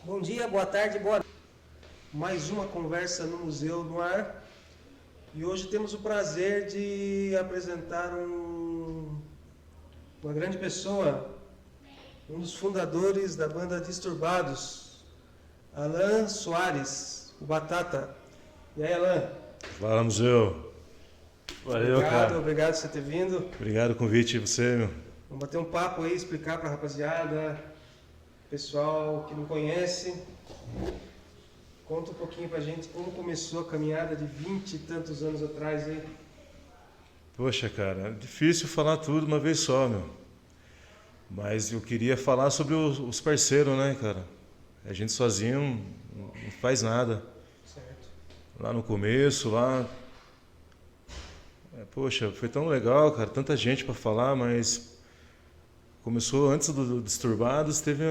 Bom dia, boa tarde, boa noite. Mais uma conversa no Museu no Ar. E hoje temos o prazer de apresentar uma grande pessoa, um dos fundadores da banda Disturbados, Alan Soares, o Batata. E aí, Alan? Fala, Museu. Valeu, cara. Obrigado por você ter vindo. Obrigado o convite, você, meu. Vamos bater um papo aí, explicar para a rapaziada, pessoal que não conhece. Conta um pouquinho pra gente como começou a caminhada de 20 e tantos anos atrás aí. Poxa, cara, é difícil falar tudo uma vez só, meu. Mas eu queria falar sobre os parceiros, né, cara? A gente sozinho não faz nada. Certo. Lá no começo, poxa, foi tão legal, cara, tanta gente pra falar, mas começou antes do Disturbados, teve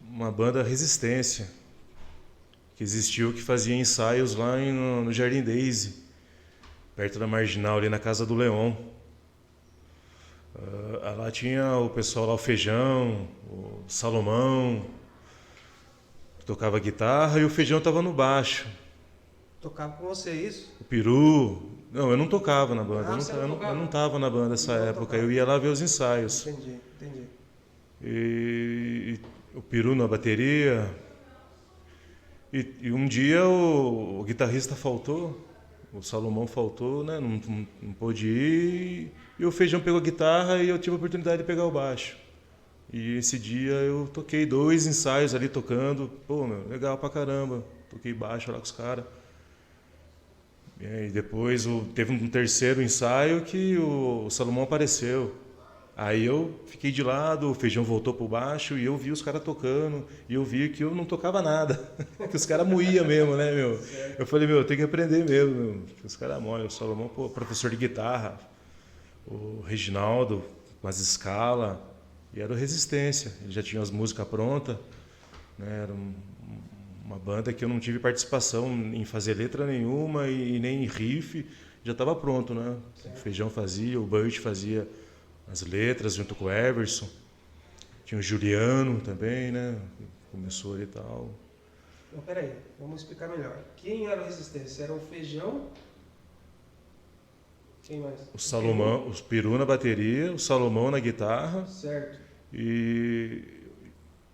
uma banda Resistência, que existiu, que fazia ensaios lá no Jardim Daisy, perto da Marginal, ali na Casa do Leon. Lá tinha o pessoal lá, o Feijão, o Salomão, que tocava guitarra, e o Feijão tava no baixo. Tocava com você isso? O Peru... Não, eu não tocava na banda, Ah, eu não tava na banda nessa época, tocava. eu ia lá ver os ensaios. Entendi. E o Peru na bateria. E um dia o guitarrista faltou, o Salomão faltou, né? Não pôde ir. E o Feijão pegou a guitarra e eu tive a oportunidade de pegar o baixo. E esse dia eu toquei 2 ensaios ali tocando. Pô, meu, legal pra caramba. Toquei baixo lá com os caras. E depois teve um terceiro ensaio que o Salomão apareceu. Aí eu fiquei de lado, o Feijão voltou pro baixo e eu vi os caras tocando. E eu vi que eu não tocava nada. Que os caras moíam mesmo, né, meu? Eu falei, meu, eu tenho que aprender mesmo, meu. Os caras moem. O Salomão, pô, professor de guitarra. O Reginaldo, com as escalas. E era o Resistência. Ele já tinha as músicas prontas. Né? Era uma banda que eu não tive participação em fazer letra nenhuma e nem riff. Já estava pronto, né? Certo. O Feijão fazia, o Burt fazia as letras junto com o Everson. Tinha o Juliano também, né? Começou ali e tal. Não, peraí, vamos explicar melhor. Quem era o Resistência? Era o Feijão? Quem mais? O Salomão, o Peru na bateria, o Salomão na guitarra. Certo.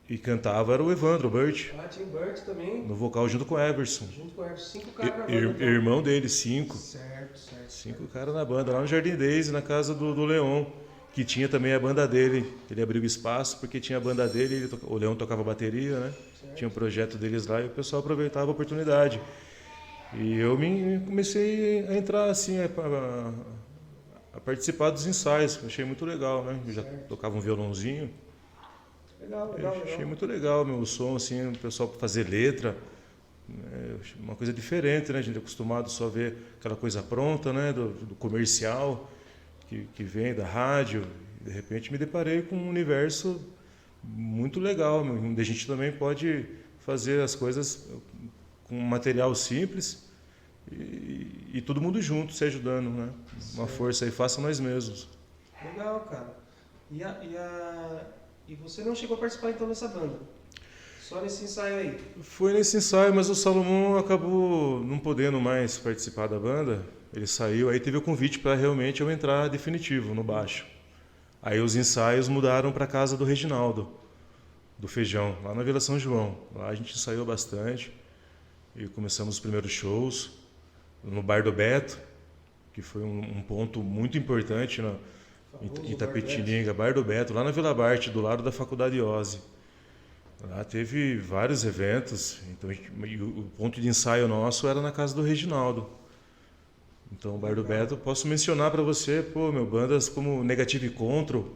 E cantava era o Evandro, o Burt. Ah, tinha o Burt também. No vocal junto com o Everson. Junto com o Everson. 5 caras na banda. Irmão dele, 5. Certo. 5 caras na banda, lá no Jardim Daisy, na casa do Leon. Que tinha também a banda dele. Ele abriu espaço porque tinha a banda dele, o Leon tocava bateria, né? Certo. Tinha um projeto deles lá e o pessoal aproveitava a oportunidade. E eu comecei a entrar assim, a participar dos ensaios. Achei muito legal, né? Eu já tocava um violãozinho. Legal. Achei muito legal, meu, o som, assim, o pessoal fazer letra. Uma coisa diferente, né? A gente é acostumado só a ver aquela coisa pronta, né? Do comercial que vem da rádio. De repente me deparei com um universo muito legal, onde a gente também pode fazer as coisas com material simples e todo mundo junto, se ajudando, né? Uma força aí, faça nós mesmos. Legal, cara. E você não chegou a participar então dessa banda? Só nesse ensaio aí? Foi nesse ensaio, mas o Salomão acabou não podendo mais participar da banda. Ele saiu, aí teve o convite para realmente eu entrar definitivo no baixo. Aí os ensaios mudaram para a casa do Reginaldo, do Feijão, lá na Vila São João. Lá a gente ensaiou bastante e começamos os primeiros shows no Bar do Beto, que foi um ponto muito importante em Itapetininga, Bar do Beto, lá na Vila Barte, do lado da Faculdade Ozzy. Lá teve vários eventos, então o ponto de ensaio nosso era na casa do Reginaldo. Então o Bar do Beto, eu posso mencionar para você, pô, meu, bandas como Negative Control,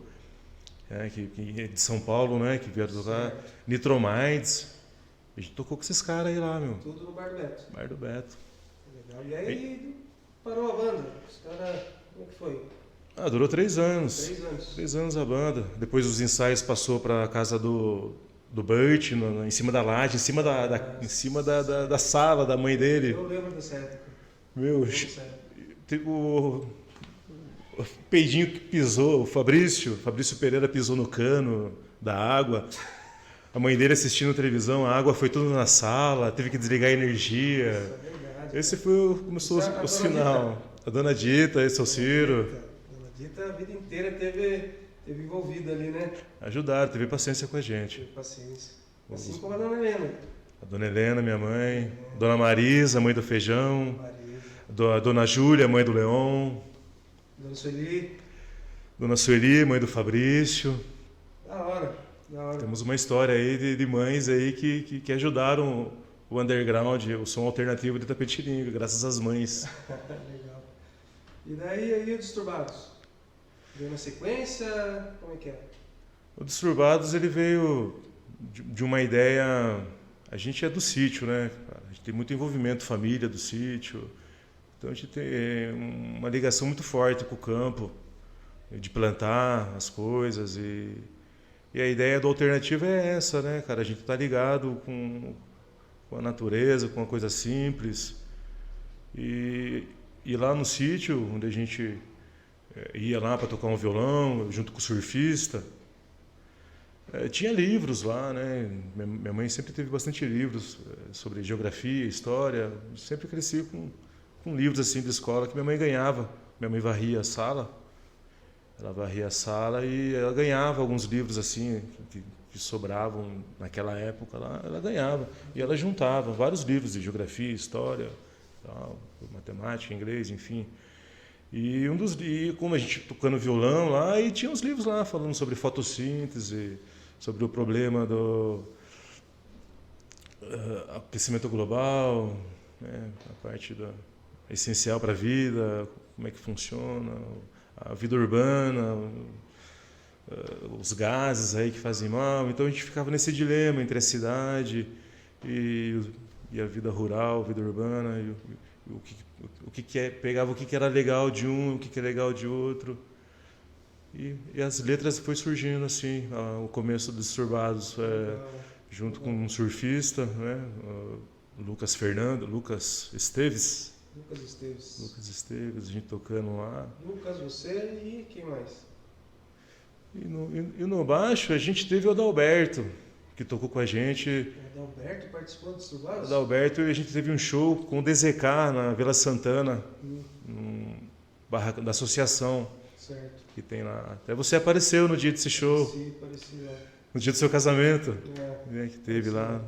que é de São Paulo, né, que vieram tocar, Nitromides. A gente tocou com esses caras aí lá, meu. Tudo no Bar do Beto. Bar do Beto. Legal. E aí parou a banda? Os caras, como é que foi? Durou 3 anos. 3 anos. 3 anos a banda. Depois os ensaios passou para a casa do Burt, em cima da laje, em cima da sala da mãe dele. Eu lembro dessa época. Meu, o peidinho que pisou, o Fabrício Pereira pisou no cano da água. A mãe dele assistindo televisão, a água foi tudo na sala, teve que desligar a energia. Isso é verdade. Esse foi começou Isso é a o dona final. A dona Dita, esse é o Ciro. Dona Dita a vida inteira teve envolvida ali, né? Ajudaram, teve paciência com a gente. Teve paciência. Assim como a dona Helena. A dona Helena, minha mãe. Dona Marisa, mãe do Feijão. Marisa. A dona Júlia, mãe do Leon. Dona Sueli. Dona Sueli, mãe do Fabrício. Da hora, da hora. Temos uma história aí de mães aí que ajudaram o underground, o som alternativo de Itapetininga, graças às mães. Legal. E daí aí o Disturbados? Veio na sequência? Como é que é? O Disturbados ele veio de uma ideia. A gente é do sítio, né? A gente tem muito envolvimento, família do sítio. Então a gente tem uma ligação muito forte com o campo, de plantar as coisas. E a ideia do alternativo é essa, né, cara? A gente tá ligado com a natureza, com uma coisa simples. E lá no sítio, onde a gente ia lá para tocar um violão, junto com o surfista, tinha livros lá, né? Minha mãe sempre teve bastante livros sobre geografia, história. Sempre cresci com livros assim de escola que minha mãe ganhava. Minha mãe varria a sala. Ela varria a sala e ela ganhava alguns livros assim que sobravam naquela época lá. Ela ganhava e ela juntava vários livros de geografia, história, tal, matemática, inglês, enfim. E como a gente tocando violão lá, e tinha uns livros lá falando sobre fotossíntese, sobre o problema do aquecimento global, né, a parte essencial para a vida, como é que funciona, a vida urbana, os gases aí que fazem mal. Então a gente ficava nesse dilema entre a cidade e a vida rural, a vida urbana, e o que pegava o que era legal de um, o que é legal de outro. E as letras foi surgindo assim, o começo dos Disturbados, junto com um surfista, né, Lucas Esteves. Lucas Esteves, a gente tocando lá. Lucas, você e quem mais? E no baixo a gente teve o Adalberto, que tocou com a gente. O Adalberto participou dos Disturbados? O Adalberto, e a gente teve um show com o DZK na Vila Santana, da associação. Certo. Que tem lá. Até você apareceu no dia desse show. Pareci lá. No dia do seu casamento. É, que teve lá.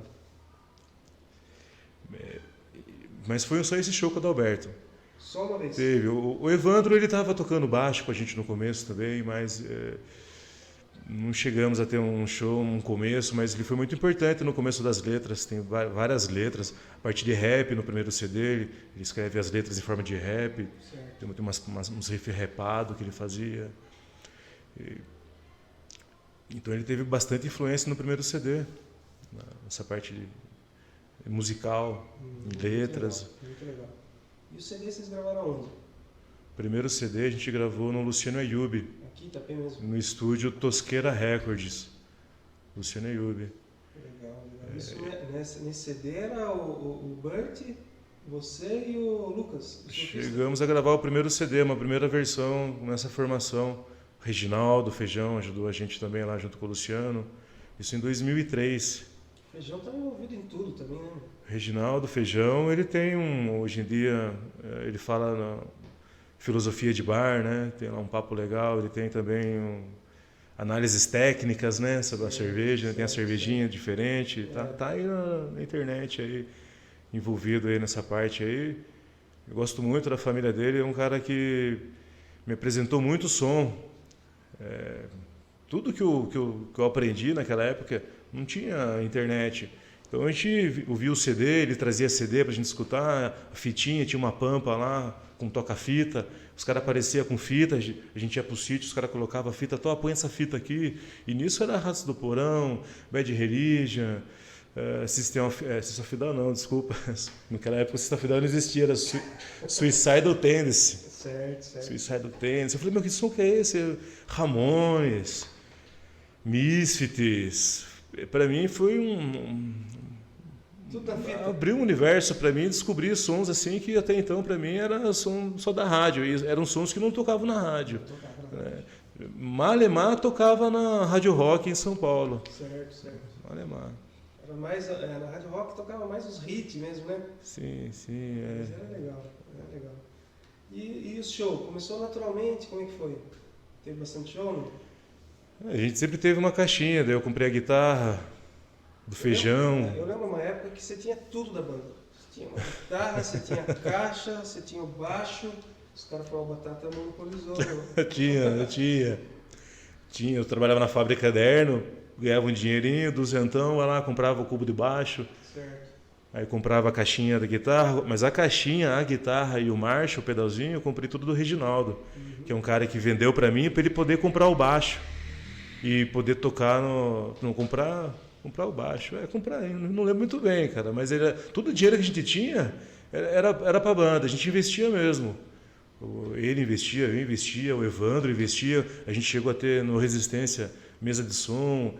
Mas foi só esse show com o Adalberto. Só uma vez? Teve. O Evandro, ele estava tocando baixo com a gente no começo também, mas não chegamos a ter um show, um começo, mas ele foi muito importante no começo das letras. Tem várias letras. A parte de rap no primeiro CD, ele escreve as letras em forma de rap. Certo. Tem uns riff rapado que ele fazia. Então ele teve bastante influência no primeiro CD, nessa parte musical, em letras. Muito legal. E o CD vocês gravaram onde? O primeiro CD a gente gravou no Luciano Ayub. Aqui, Itapé mesmo? No estúdio Tosqueira Records. Luciano Ayub. Legal. Isso nesse CD era o Bert, você e o Lucas? Chegamos a gravar o primeiro CD, uma primeira versão nessa formação. O Reginaldo Feijão ajudou a gente também lá junto com o Luciano. Isso em 2003. O Feijão está envolvido em tudo também, né? Reginaldo Feijão, ele tem hoje em dia, ele fala na filosofia de bar, né? Tem lá um papo legal, ele tem também análises técnicas, né? Sobre a cerveja, né? Tem a cervejinha diferente, tá aí na internet aí, envolvido aí nessa parte aí. Eu gosto muito da família dele, é um cara que me apresentou muito som. Tudo que eu aprendi naquela época não tinha internet. Então a gente ouvia o CD, ele trazia CD para a gente escutar, a fitinha, tinha uma pampa lá com toca-fita, os caras apareciam com fita, a gente ia para o sítio, os caras colocavam a fita, põe essa fita aqui, e nisso era Ratos do Porão, Bad Religion, System of Down não, desculpa, naquela época o System of Down não existia, era Suicidal Tendency. Certo. Suicidal Tendency. Eu falei, meu, que som que é esse? Ramones, Misfits. Para mim foi abriu um universo para mim, descobrir sons assim que até então para mim era som só da rádio, e eram sons que não tocavam na rádio. Malemar tocava na Rádio Rock em São Paulo. Certo. Alemar. Era mais, na Rádio Rock tocava mais os hits mesmo, né? Sim. Mas era legal, era legal. E o show? Começou naturalmente? Como é que foi? Teve bastante show, não? A gente sempre teve uma caixinha, daí eu comprei a guitarra, do feijão. Eu lembro uma época que você tinha tudo da banda. Você tinha uma guitarra, você tinha a caixa, você tinha o baixo. Os caras falaram, Batata monopolizou. Eu tinha. Eu trabalhava na fábrica Caderno, ganhava um dinheirinho, duzentão, ia lá, comprava o cubo de baixo. Certo. Aí comprava a caixinha da guitarra, mas a caixinha, a guitarra e o Marshall, o pedalzinho, eu comprei tudo do Reginaldo, que é um cara que vendeu para mim para ele poder comprar o baixo e poder tocar não comprar o baixo. Comprar, não lembro muito bem, cara, mas todo o dinheiro que a gente tinha era para a banda, a gente investia mesmo. Ele investia, eu investia, o Evandro investia, a gente chegou a ter no Resistência mesa de som,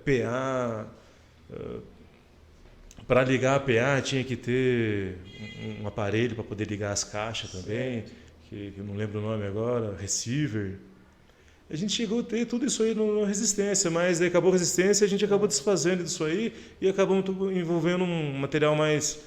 PA. Para ligar a PA tinha que ter um aparelho para poder ligar as caixas também, que eu não lembro o nome agora, receiver. A gente chegou a ter tudo isso aí na Resistência, mas aí acabou a Resistência, a gente acabou desfazendo disso aí e acabamos envolvendo um material mais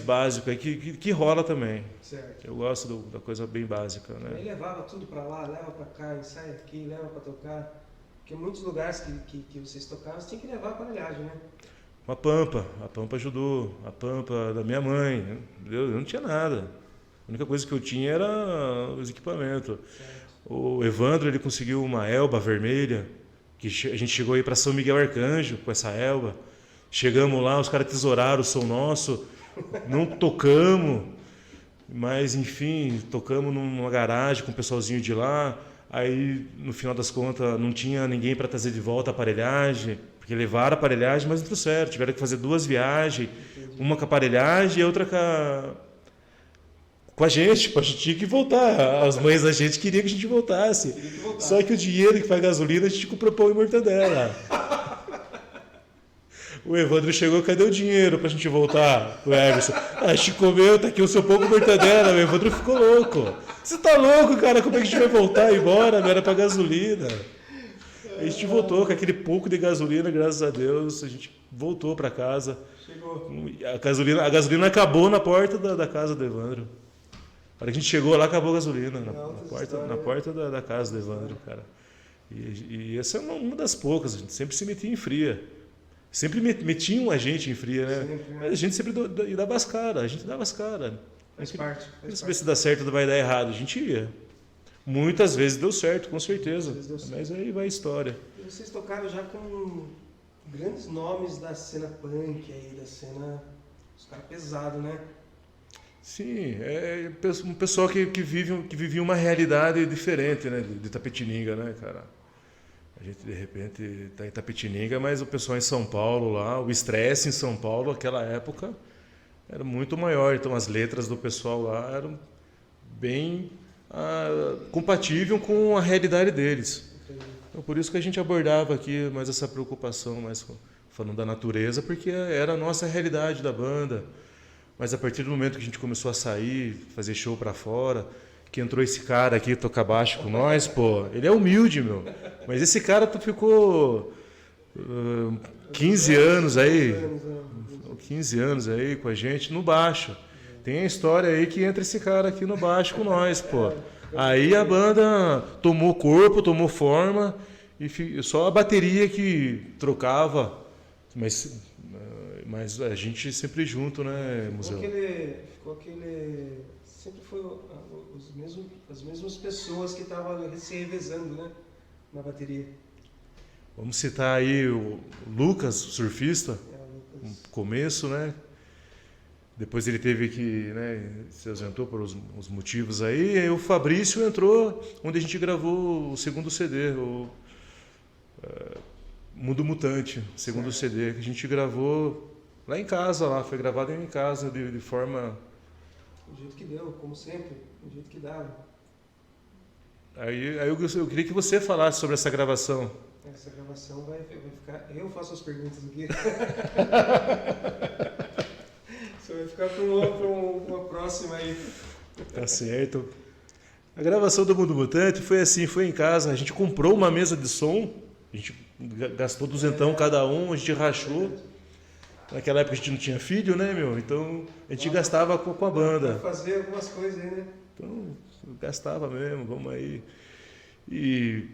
básico, que rola também. Certo. Eu gosto da coisa bem básica, né? Ele levava tudo para lá, leva para cá, ensaia aqui, leva para tocar. Porque muitos lugares que vocês tocavam, você tinha que levar a aparelhagem, né? A Pampa ajudou, a Pampa da minha mãe, né? Eu não tinha nada. A única coisa que eu tinha era os equipamentos. Certo. O Evandro, ele conseguiu uma elba vermelha, que a gente chegou aí para São Miguel Arcanjo com essa elba. Chegamos lá, os caras tesouraram o som nosso, não tocamos, mas enfim, tocamos numa garagem com o pessoalzinho de lá. Aí, no final das contas, não tinha ninguém para trazer de volta a aparelhagem, porque levaram a aparelhagem, mas não trouxeram. Tiveram que fazer 2 viagens, uma com a aparelhagem e outra com a gente. A gente tinha que voltar. As mães da gente queriam que a gente voltasse. Só que o dinheiro que faz gasolina, a gente comprou pão e mortadela. O Evandro chegou, cadê o dinheiro pra gente voltar? O Everson, a gente comeu, tá aqui o seu pão com mortadela. O Evandro ficou louco. Você tá louco, cara? Como é que a gente vai voltar embora? Não era pra gasolina. A gente voltou com aquele pouco de gasolina, graças a Deus. A gente voltou para casa. Chegou. A gasolina acabou na porta da casa do Evandro. A hora que a gente chegou lá, acabou a gasolina. Na porta da casa do Evandro, cara. E essa é uma das poucas. A gente sempre se metia em fria. Sempre metiam a gente em fria, né? Sempre, né? Mas a gente sempre dava as caras. A gente dava as caras. Faz parte. Não saber se dá certo ou vai dar errado. A gente ia. Muitas vezes deu certo, com certeza. Mas aí vai a história. E vocês tocaram já com grandes nomes da cena punk aí, da cena... Os caras pesados, né? Sim, é um pessoal que vivia uma realidade diferente, né? De Itapetininga, né, cara? A gente, de repente, está em Itapetininga, mas o pessoal em São Paulo lá, o estresse em São Paulo, naquela época, era muito maior. Então, as letras do pessoal lá eram bem... compatível com a realidade deles. Então, por isso que a gente abordava aqui mais essa preocupação, mais falando da natureza, porque era a nossa realidade da banda. Mas a partir do momento que a gente começou a sair, fazer show para fora, que entrou esse cara aqui tocar baixo com nós, pô, ele é humilde, meu. Mas esse cara ficou 15 anos aí, 15 anos aí com a gente no baixo. Tem a história aí que entra esse cara aqui no baixo com nós, pô. Aí a banda tomou corpo, tomou forma, e só a bateria que trocava, mas a gente sempre junto, né, Museu? Ficou aquele... Sempre foi as mesmas pessoas que estavam se revezando, né, na bateria. Vamos citar aí o Lucas, surfista, no começo, né? Depois ele teve que, né, se ausentou por os motivos aí. E o Fabrício entrou, onde a gente gravou o segundo CD, o Mundo Mutante, o segundo CD, que a gente gravou lá em casa, foi gravado em casa de forma... Do jeito que deu, como sempre, do jeito que dava. Aí eu queria que você falasse sobre essa gravação. Essa gravação vai ficar... Eu faço as perguntas aqui. Isso vai ficar para uma próxima aí. Tá certo. A gravação do Mundo Mutante foi assim, foi em casa. A gente comprou uma mesa de som, A gente gastou duzentão cada um, a gente rachou. Naquela época a gente não tinha filho, né, meu? Então a gente gastava com a banda. Pra fazer algumas coisas aí, né? Então, gastava mesmo, vamos aí. E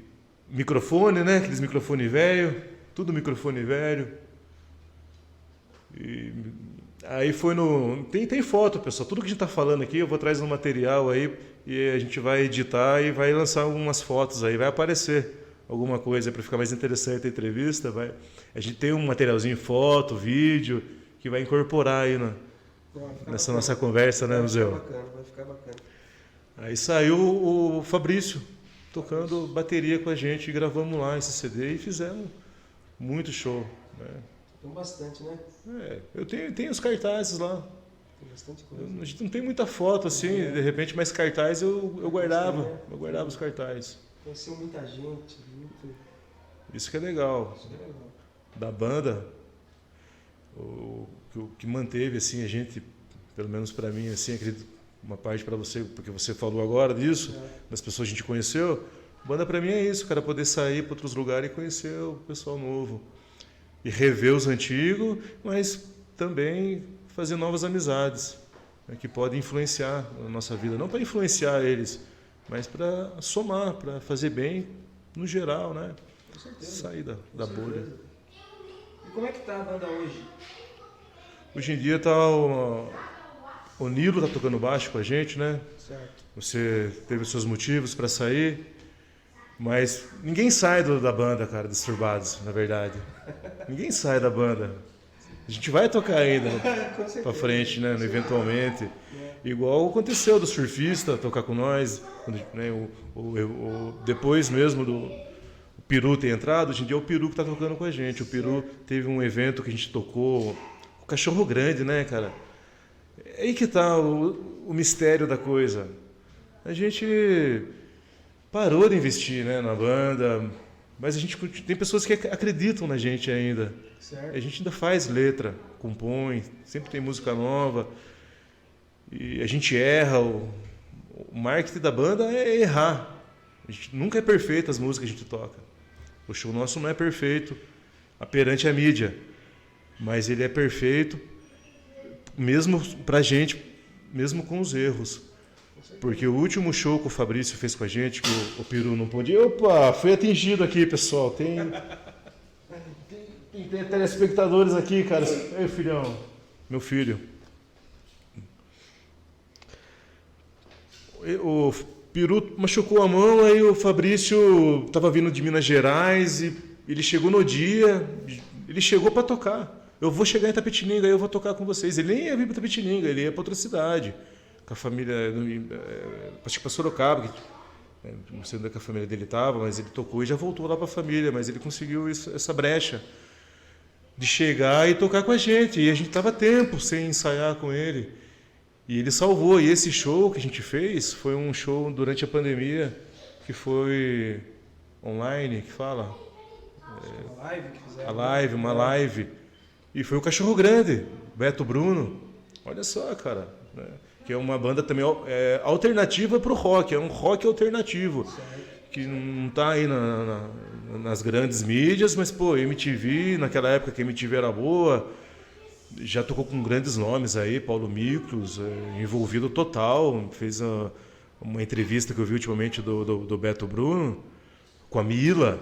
microfone, né? Aqueles microfone velho, tudo microfone velho. E aí foi no... Tem foto, pessoal. Tudo que a gente está falando aqui, eu vou trazer no material aí e a gente vai editar e vai lançar algumas fotos aí. Vai aparecer alguma coisa para ficar mais interessante a entrevista. A gente tem um materialzinho, foto, vídeo, que vai incorporar aí nessa nossa conversa, né, Museu? Vai ficar bacana. Aí saiu o Fabrício tocando bateria com a gente, e gravamos lá esse CD e fizemos muito show, né? Tem bastante, né? Eu tenho os cartazes lá. Tem bastante coisa. A gente não tem muita foto assim, de repente, mas cartaz eu guardava os cartazes. Conheceu muita gente, muito... Isso que é legal. Isso é legal. Da banda, o que manteve assim a gente, pelo menos para mim, assim, acredito, uma parte para você, porque você falou agora disso, das pessoas que a gente conheceu. Banda para mim é isso, cara, poder sair para outros lugares e conhecer o pessoal novo e rever os antigos, mas também fazer novas amizades, né, que podem influenciar a nossa vida, não para influenciar eles, mas para somar, para fazer bem no geral, né? Com certeza. Sair da bolha. E como é que tá a banda hoje? Hoje em dia tá o Nilo tá tocando baixo com a gente, né? Certo. Você teve os seus motivos para sair, mas ninguém sai da banda, cara, Disturbados, na verdade. Ninguém sai da banda. A gente vai tocar ainda para frente, né? Eventualmente. Igual aconteceu do surfista tocar com nós, né? Depois mesmo do Peru ter entrado, hoje em dia é o Peru que está tocando com a gente. O Peru teve um evento que a gente tocou, o Cachorro Grande, né, cara? É aí que está o mistério da coisa. A gente parou de investir, né, na banda, mas a gente tem pessoas que acreditam na gente ainda. Certo. A gente ainda faz letra, compõe, sempre tem música nova. E a gente erra. O marketing da banda é errar. A gente nunca é perfeito as músicas que a gente toca. O show nosso não é perfeito perante a mídia, mas ele é perfeito mesmo pra gente, mesmo com os erros. Porque o último show que o Fabrício fez com a gente, que o Peru não pôde... Opa, fui atingido aqui, pessoal. Tem telespectadores aqui, cara. Ei, filhão. Meu filho. O Peru machucou a mão, aí o Fabrício estava vindo de Minas Gerais e ele chegou no dia, ele chegou para tocar. Eu vou chegar em Itapetininga, aí eu vou tocar com vocês. Ele nem ia vir para Itapetininga, ele ia para outra cidade. Com a família, acho que para Sorocaba, não sei onde é que a família dele estava, mas ele tocou e já voltou lá para a família, mas ele conseguiu essa brecha de chegar e tocar com a gente. E a gente estava tempo sem ensaiar com ele. E ele salvou. E esse show que a gente fez foi um show durante a pandemia, que foi online, que fala? Uma live que fizeram. Uma live. E foi o Cachorro Grande, Beto Bruno. Olha só, cara. Né? Que é uma banda também alternativa para o rock. É um rock alternativo. Certo. Que não está aí nas grandes mídias, mas, pô, MTV, naquela época que a MTV era boa... Já tocou com grandes nomes aí, Paulo Miklos, envolvido total. Fez uma entrevista que eu vi ultimamente do Beto Bruno com a Mila,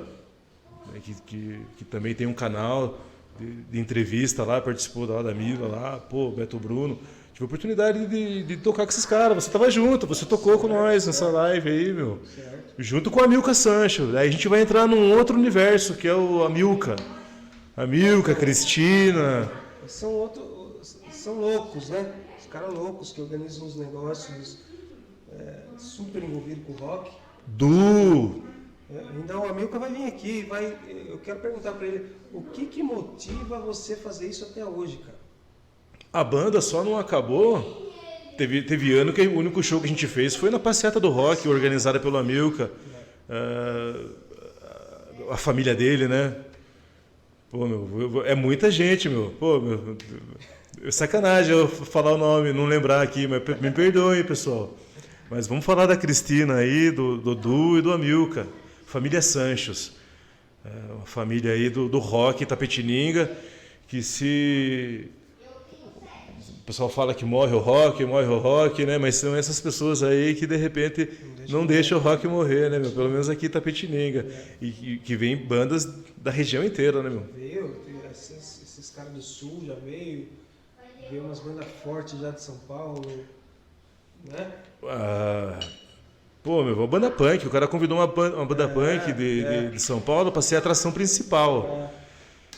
né, que também tem um canal de entrevista lá, participou da Mila lá. Pô, Beto Bruno. Tive a oportunidade de tocar com esses caras. Você estava junto, você tocou com nós nessa live aí, meu. Certo. Junto com a Milka Sancho. Aí a gente vai entrar num outro universo, que é a Milka. A Milka, a Cristina... São loucos, né? Os caras loucos que organizam os negócios, super envolvidos com rock. Ainda o Amilcar vai vir aqui, eu quero perguntar para ele, o que motiva você a fazer isso até hoje, cara? A banda só não acabou. Teve ano que o único show que a gente fez foi na Passeata do Rock, organizada pelo Amilcar. A família dele, né? Pô, meu, é muita gente, meu. Pô, meu, sacanagem eu falar o nome, não lembrar aqui, mas me perdoem, pessoal. Mas vamos falar da Cristina aí, do Dudu e do Amilcar. Família Sanchos. uma família aí do rock Itapetininga, que se... O pessoal fala que morre o rock, né? Mas são essas pessoas aí que de repente não deixam o rock morrer, né, meu? Pelo menos aqui em Itapetininga. E que vem bandas da região inteira, né, meu? Veio, esses caras do sul já veio umas bandas fortes já de São Paulo, né? Pô, meu, uma banda punk. O cara convidou uma banda punk de São Paulo para ser a atração principal,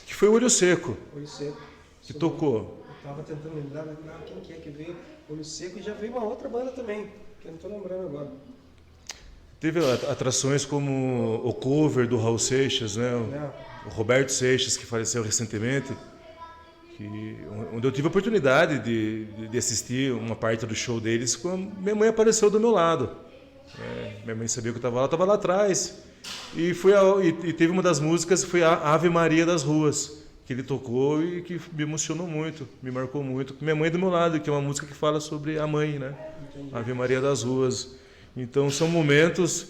que foi o Olho Seco. Olho Seco. Que tocou. Eu tava tentando lembrar quem que é que veio. Olho Seco, e já veio uma outra banda também, que eu não tô lembrando agora. Teve atrações como o cover do Raul Seixas, né? O Roberto Seixas, que faleceu recentemente, onde eu tive a oportunidade de assistir uma parte do show deles, quando minha mãe apareceu do meu lado. Minha mãe sabia que eu estava lá atrás. E teve uma das músicas, foi a Ave Maria das Ruas, que ele tocou e que me emocionou muito, me marcou muito. Minha mãe do meu lado, que é uma música que fala sobre a mãe, né? Entendi. Ave Maria das Ruas. Então são momentos,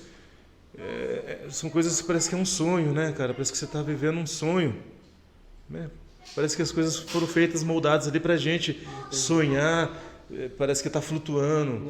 são coisas que parece que é um sonho, né, cara? Parece que você está vivendo um sonho, né? Parece que as coisas foram feitas, moldadas ali pra gente sonhar, parece que está flutuando.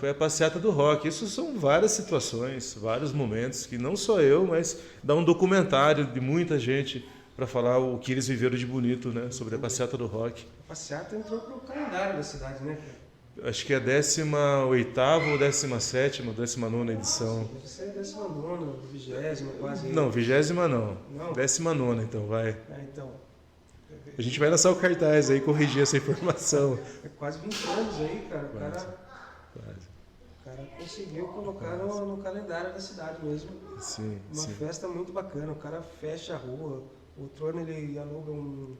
Foi a passeata do rock. Isso são várias situações, vários momentos, que não só eu, mas dá um documentário de muita gente para falar o que eles viveram de bonito, né, sobre a passeata do rock. A passeata entrou pro calendário da cidade, né, cara? Acho que é a 18ª ou 17ª, 19ª edição. Deve ser a 19ª, 20ª, quase. Não, 20ª não. 19ª, então, vai. Então. A gente vai lançar o cartaz aí, corrigir essa informação. É quase 20 anos aí, cara. O cara conseguiu colocar no calendário da cidade mesmo. Sim, Uma festa muito bacana. O cara fecha a rua. Outro ano ele aluga um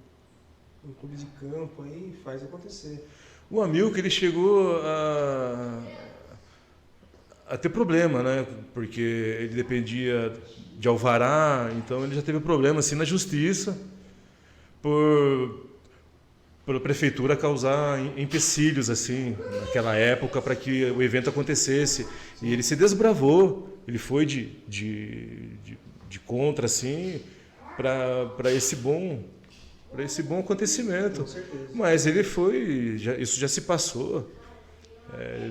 clube de campo aí e faz acontecer. O Amilcar, ele chegou a ter problema, né? Porque ele dependia de alvará, então ele já teve problema assim na justiça por a prefeitura causar empecilhos assim naquela época para que o evento acontecesse. E ele se desbravou, ele foi de contra assim para esse bom acontecimento. Com certeza. Mas ele foi, isso já se passou,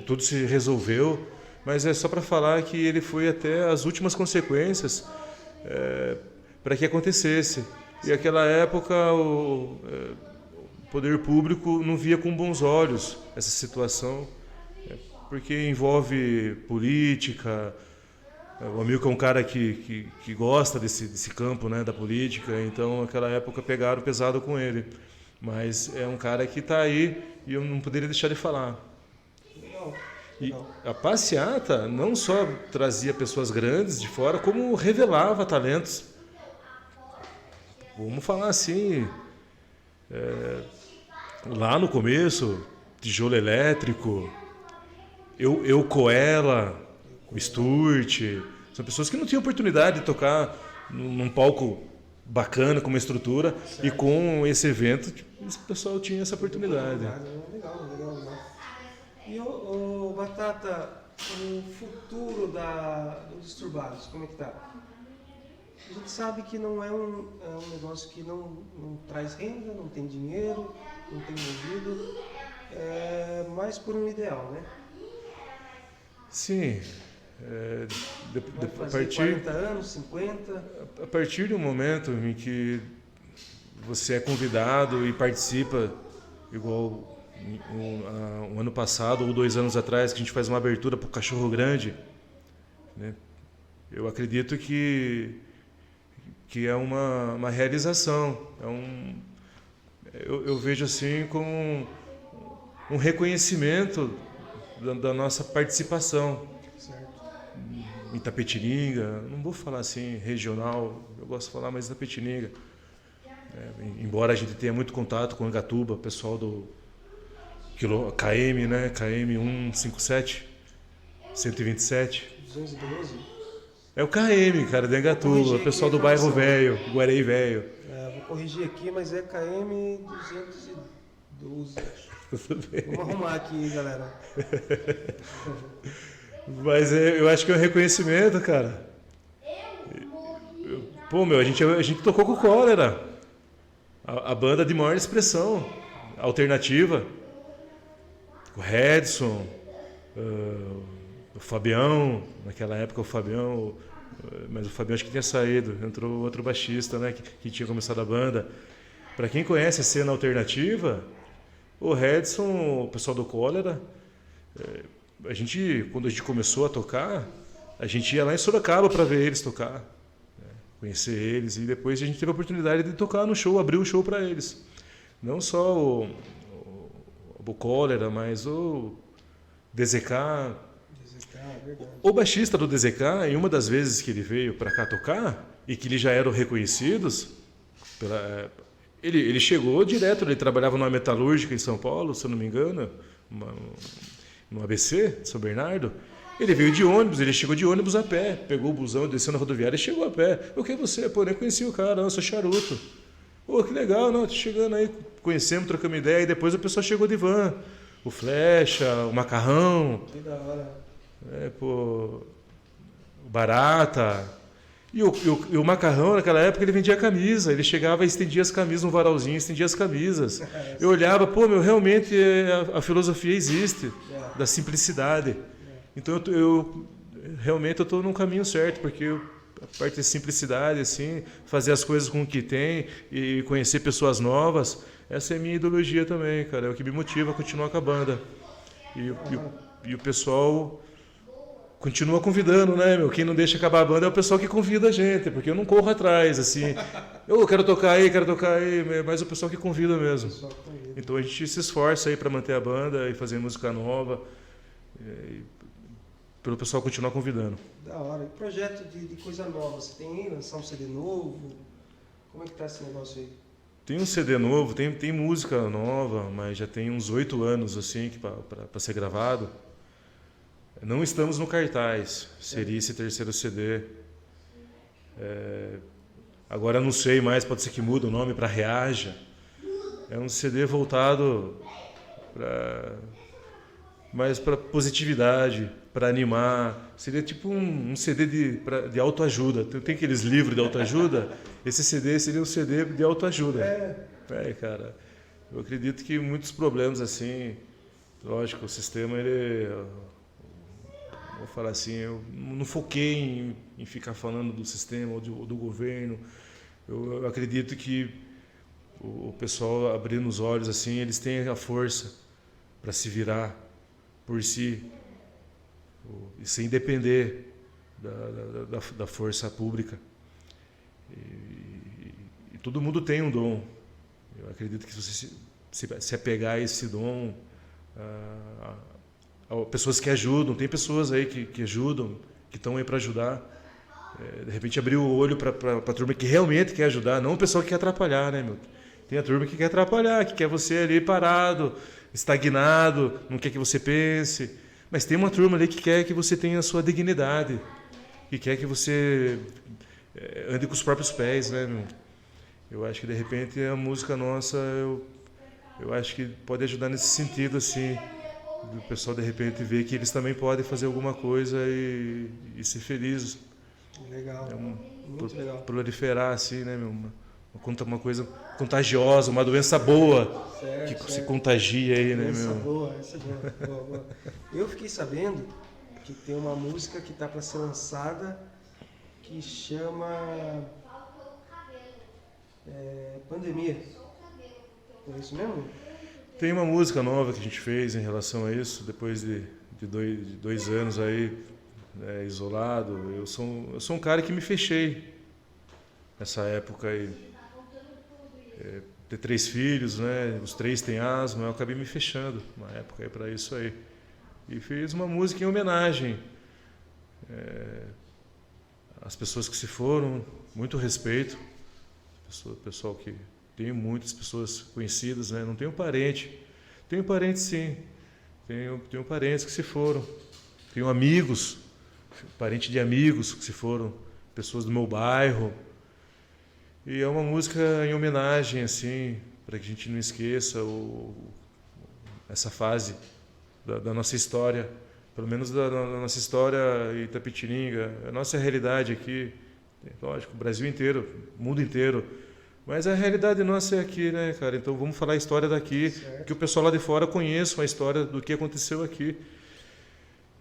tudo se resolveu, mas é só para falar que ele foi até as últimas consequências para que acontecesse. E naquela época o poder público não via com bons olhos essa situação, porque envolve política. O Amilcar é um cara que gosta desse campo, né, da política, então naquela época pegaram pesado com ele. Mas é um cara que está aí e eu não poderia deixar de falar. Legal. E a passeata não só trazia pessoas grandes de fora, como revelava talentos. Vamos falar assim, lá no começo, Tijolo Elétrico, eu Coela, o Sturt, são pessoas que não tinham oportunidade de tocar num palco bacana, com uma estrutura, certo. E com esse evento, esse pessoal tinha essa oportunidade. Legal. E o Batata, o futuro dos Disturbados, como é que tá? A gente sabe que não é um negócio que não traz renda, não tem dinheiro, não tem envolvido, mas por um ideal, né? Sim. A partir 40 anos, 50? A partir do momento em que você é convidado e participa, igual um ano passado ou 2 anos atrás, que a gente faz uma abertura para o Cachorro Grande, né? Eu acredito que é uma realização. Eu vejo assim como um reconhecimento da nossa participação. Certo. Em Itapetininga, não vou falar assim regional, eu gosto de falar mais Itapetininga. Embora a gente tenha muito contato com Angatuba, pessoal do KM, né? KM 157, 127. 212? É o KM, cara, de Angatuba, o pessoal do bairro Velho, Guarei Velho. Vou corrigir aqui, mas é KM 212. Tudo bem. Vamos arrumar aqui, galera. Mas eu acho que é um reconhecimento, cara. Pô, meu, a gente tocou com o Cólera. A banda de maior expressão alternativa. O Redson, o Fabião, naquela época o Fabião, mas o Fabião acho que tinha saído, entrou outro baixista, né, que tinha começado a banda. Para quem conhece a cena alternativa, o Redson, o pessoal do Cólera, quando a gente começou a tocar, a gente ia lá em Sorocaba para ver eles tocar, né, conhecer eles, e depois a gente teve a oportunidade de tocar no show, abrir o show para eles. Não só o Cólera, mas o DZK. Verdade. O baixista do DZK, em uma das vezes que ele veio para cá tocar, e que eles já eram reconhecidos, ele chegou direto, ele trabalhava numa metalúrgica em São Paulo, se eu não me engano, no ABC, São Bernardo. Ele veio de ônibus, ele chegou de ônibus a pé, pegou o busão, desceu na rodoviária e chegou a pé. O que é você? Pô, nem conheci o cara, não, eu sou charuto. Pô, que legal, não, tô chegando aí, conhecemos, trocamos ideia, e depois o pessoal chegou de van. O Flecha, o Macarrão. Que da hora. O Barata. E o Macarrão, naquela época, ele vendia camisa. Ele chegava e estendia as camisas, um varalzinho, estendia as camisas. Eu olhava, pô, meu, realmente a filosofia existe, da simplicidade. Então realmente eu estou num caminho certo, porque a parte de simplicidade, assim, fazer as coisas com o que tem e conhecer pessoas novas, essa é a minha ideologia também, cara. É o que me motiva a continuar com a banda. E o pessoal continua convidando, né, meu? Quem não deixa acabar a banda é o pessoal que convida a gente, porque eu não corro atrás, assim. Eu quero tocar aí, mas o pessoal que convida mesmo. Então a gente se esforça aí para manter a banda e fazer música nova, pelo pessoal continuar convidando. Da hora. E projeto de coisa nova, você tem aí? Lançar um CD novo? Como é que tá esse negócio aí? Tem um CD novo, tem música nova, mas já tem uns 8 anos assim para ser gravado. Não estamos no cartaz, seria esse terceiro CD. Agora não sei mais, pode ser que mude o nome para Reaja. É um CD voltado mais para positividade, para animar. Seria tipo um CD de autoajuda. Tem aqueles livros de autoajuda? Esse CD seria um CD de autoajuda. Cara, eu acredito que muitos problemas assim, lógico, o sistema, vou falar assim, eu não foquei em ficar falando do sistema ou do governo. Eu acredito que o pessoal abrindo os olhos assim, eles têm a força para se por si e sem depender da força pública. E todo mundo tem um dom. Eu acredito que se você se apegar a esse dom, pessoas que ajudam, tem pessoas aí que ajudam, que estão aí para ajudar. De repente abrir o olho para a turma que realmente quer ajudar, não o pessoal que quer atrapalhar, né, meu? Tem a turma que quer atrapalhar, que quer você ali parado, estagnado, não quer que você pense. Mas tem uma turma ali que quer que você tenha a sua dignidade, que quer que você ande com os próprios pés, né, meu? Eu acho que de repente a música nossa, eu acho que pode ajudar nesse sentido, assim, do pessoal de repente ver que eles também podem fazer alguma coisa e ser felizes. Legal, muito legal. Proliferar assim, né, meu? Uma coisa contagiosa, uma doença boa, certo. Se contagia aí, né, doença meu? Boa. Boa. Eu fiquei sabendo que tem uma música que está para ser lançada que chama Pandemia. É isso mesmo? Tem uma música nova que a gente fez em relação a isso, depois de 2 anos aí, isolado. Eu sou um cara que me fechei nessa época aí. Ter 3 filhos, né? Os 3 têm asma, eu acabei me fechando uma época aí para isso aí. E fiz uma música em homenagem às pessoas que se foram, muito respeito. Pessoal que tem muitas pessoas conhecidas, né? Não tenho parente. Tenho parente sim. Tenho parentes que se foram. Tenho amigos, parente de amigos que se foram, pessoas do meu bairro. E é uma música em homenagem, assim, para que a gente não esqueça essa fase da nossa história, pelo menos da nossa história Itapetininga, a nossa realidade aqui, Lógico, o Brasil inteiro, o mundo inteiro. Mas a realidade nossa é aqui, né, cara? Então vamos falar a história daqui, Certo. que o pessoal lá de fora conheça a história do que aconteceu aqui.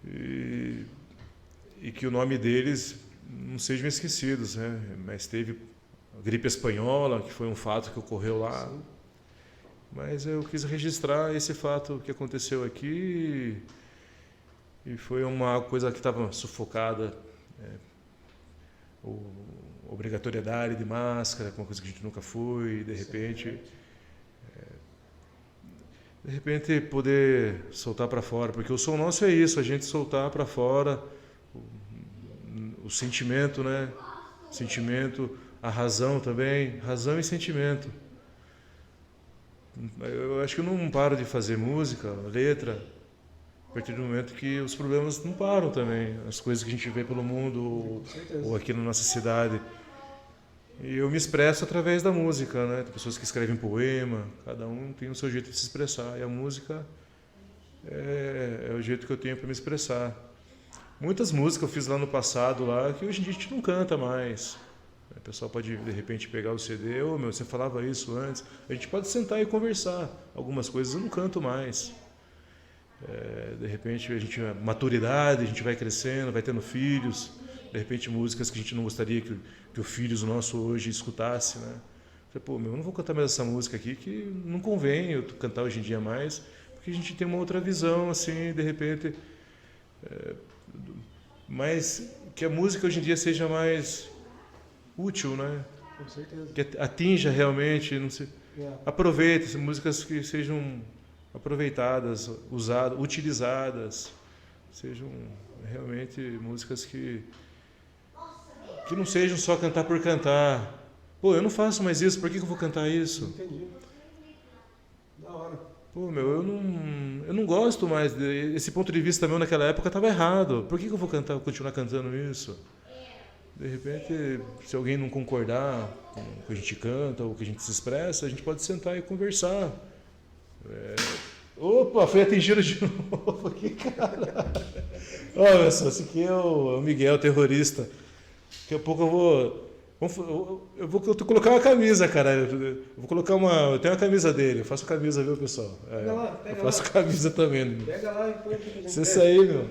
E que o nome deles não sejam esquecidos, né? Mas teve a gripe espanhola, que foi um fato que ocorreu lá. Sim. Mas eu quis registrar esse fato que aconteceu aqui e foi uma coisa que estava sufocada, obrigatoriedade de máscara, uma coisa que a gente nunca foi, e de repente poder soltar para fora, porque o som nosso é isso, a gente soltar para fora o sentimento, né? Sentimento, a razão também, razão e sentimento. Eu acho que eu não paro de fazer música, letra, a partir do momento que os problemas não param também, as coisas que a gente vê pelo mundo ou aqui na nossa cidade. E eu me expresso através da música, né? Tem pessoas que escrevem poema, cada um tem o seu jeito de se expressar, e a música é o jeito que eu tenho para me expressar. Muitas músicas eu fiz lá no passado, lá, que hoje em dia a gente não canta mais. O pessoal pode, de repente, pegar o CD, você falava isso antes. A gente pode sentar e conversar. Algumas coisas eu não canto mais. De repente, a gente, maturidade, a gente vai crescendo, vai tendo filhos. De repente, músicas que a gente não gostaria que o filho nosso hoje escutasse, né? Eu não vou cantar mais essa música aqui, que não convém eu cantar hoje em dia mais, porque a gente tem uma outra visão, assim, de repente... mas que a música hoje em dia seja mais útil, né? Com certeza. Que atinja realmente, não sei, aproveite músicas que sejam aproveitadas, usadas, utilizadas, sejam realmente músicas que não sejam só cantar por cantar. Eu não faço mais isso, por que eu vou cantar isso? Entendi. Da hora. Eu não gosto mais. Esse ponto de vista meu naquela época estava errado. Por que eu vou continuar cantando isso? De repente, se alguém não concordar com o que a gente canta ou o que a gente se expressa, a gente pode sentar e conversar. Opa, foi atingido de novo aqui, cara. Olha só, esse aqui é o Miguel, terrorista. Daqui a pouco eu vou colocar uma camisa, cara. Eu vou colocar eu tenho uma camisa dele. Eu faço camisa, viu, pessoal? Pega lá, pega eu faço lá. Camisa também. Pega lá e põe aqui pra gente ver. Isso aí, meu.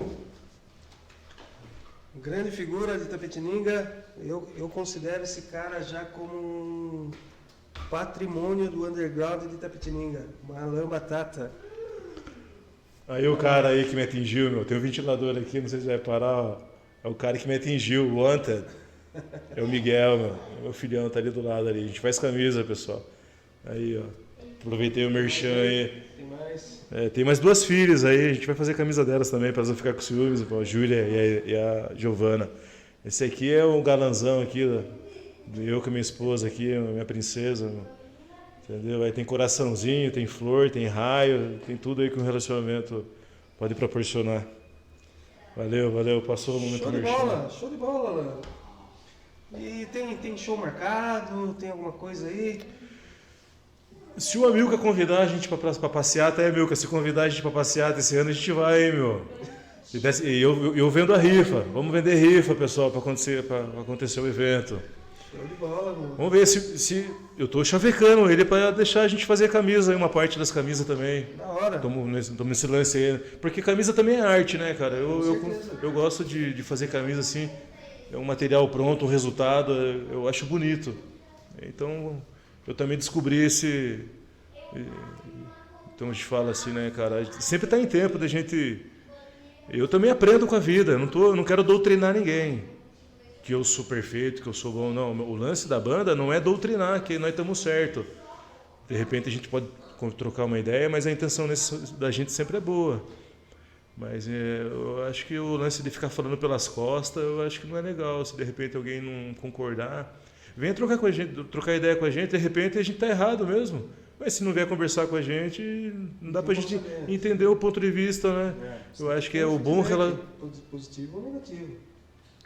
Grande figura de Itapetininga. Eu considero esse cara já como um patrimônio do underground de Itapetininga. Malan Batata. Aí o cara aí que me atingiu, meu. Tem um ventilador aqui, não sei se vai parar, ó. É o cara que me atingiu, o Wanted. É o Miguel, meu filhão tá ali do lado ali. A gente faz camisa, pessoal. Aí, ó. Aproveitei o merchan aí. Tem mais? Tem mais 2 filhas aí, a gente vai fazer camisa delas também, para elas não ficar com ciúmes, a Júlia e a Giovana. Esse aqui é um galanzão aqui, eu com a minha esposa aqui, a minha princesa, entendeu? Aí tem coraçãozinho, tem flor, tem raio, tem tudo aí que um relacionamento pode proporcionar. Valeu, passou o momento merchan. Show de bola, Alan. E tem show marcado? Tem alguma coisa aí? Se o Amilca convidar a gente pra passear, tá aí, Amilca, se convidar a gente pra passear esse ano, a gente vai, hein, meu. E eu vendo a rifa. Vamos vender rifa, pessoal, pra acontecer o evento. Show de bola, mano. Vamos ver se eu tô chavecando ele pra deixar a gente fazer camisa aí, uma parte das camisas também. Da hora. Tamo nesse lance aí. Porque camisa também é arte, né, cara? Com Eu gosto de fazer camisa assim, é um material pronto, um resultado, eu acho bonito. Então, eu também descobri então a gente fala assim, né, cara? Sempre tá em tempo da gente... Eu também aprendo com a vida, eu não quero doutrinar ninguém. Que eu sou perfeito, que eu sou bom, não. O lance da banda não é doutrinar, que nós estamos certos. De repente a gente pode trocar uma ideia, mas a intenção da gente sempre é boa. Mas eu acho que o lance de ficar falando pelas costas, eu acho que não é legal. Se de repente alguém não concordar, venha trocar ideia com a gente, de repente a gente está errado mesmo. Mas se não vier conversar com a gente, não dá pra gente entender o ponto de vista, né? Eu acho que é o bom positivo ou negativo.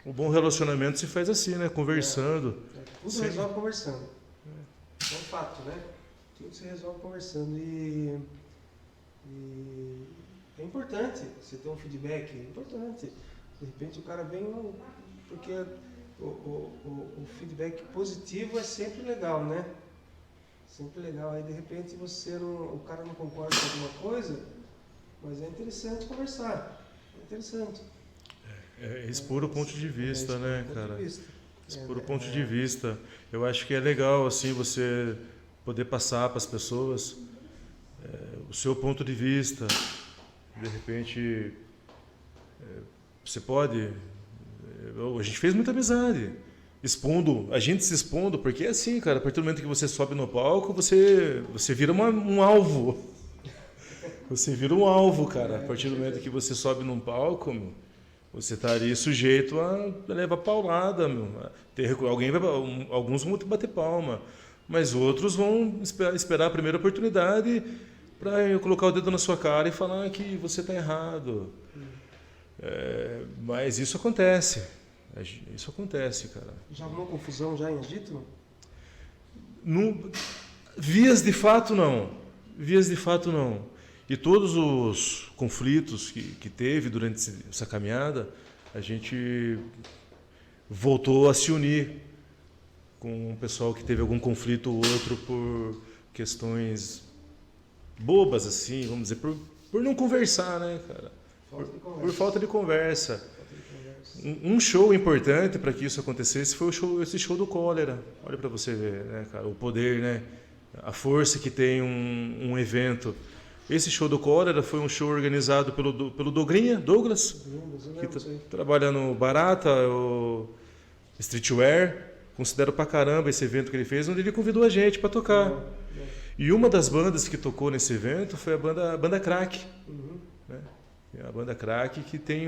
O bom relacionamento se faz assim, né? Conversando. Tudo se resolve conversando. É um fato, né? Tudo se resolve conversando. E é importante você ter um feedback. É importante. De repente o cara vem, porque o feedback positivo é sempre legal, né? Sempre legal. Aí de repente o cara não concorda com alguma coisa, mas é interessante conversar. É interessante. Expor o ponto de vista, né, cara? Expor o ponto de É. vista. Eu acho que é legal, assim, você poder passar para as pessoas o seu ponto de vista. De repente, você pode... A gente fez muita amizade. A gente se expondo, porque é assim, cara, a partir do momento que você sobe no palco, você vira um alvo. Você vira um alvo, cara. A partir do momento que você sobe num palco, meu, você está ali sujeito a levar paulada, meu. Alguns vão bater palma, mas outros vão esperar a primeira oportunidade para colocar o dedo na sua cara e falar que você está errado. Mas isso acontece. Isso acontece, cara. Já arrumou confusão já em Egito? Vias de fato não. Vias de fato não. E todos os conflitos que teve durante essa caminhada, a gente voltou a se unir com o pessoal que teve algum conflito ou outro por questões bobas, assim, vamos dizer, por não conversar, né, cara? Por falta de conversa. Um show importante para que isso acontecesse foi esse show do Cólera. Olha para você ver, né, cara, o poder, né, a força que tem um evento. Esse show do Cólera foi um show organizado pelo Douglas, que trabalha no Barata, o Streetwear. Considero pra caramba esse evento que ele fez, onde ele convidou a gente para tocar. E uma das bandas que tocou nesse evento foi a banda Crack. Né? A banda Crack, que tem